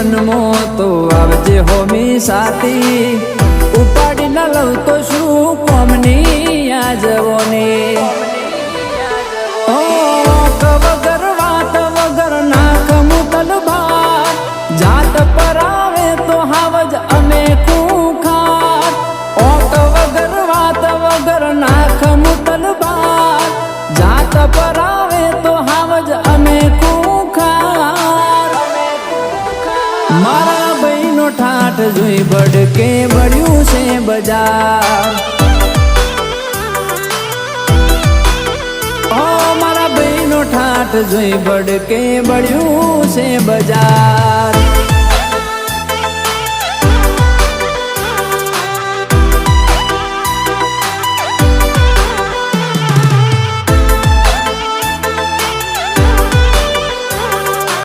મનમો તો આવજે હોમી સાથી ઉપાડી ન લઉં તો શું કોમની આ જવોની વગર વાત વગર નાખ મુતલ ભાર જાત પર આવે તો હાવજ અમે ખૂંખાર ઓક વગર વાત વગર નાખ મુતલ ભાર જાત પર આવે તો હાવજ અમે ખૂંખાર મારા ભાઈનો ઠાઠ જોઈ બડકે બળ્યું છે બજાર ઠાઠ જોઈ બડકે બળ્યું છે બજાર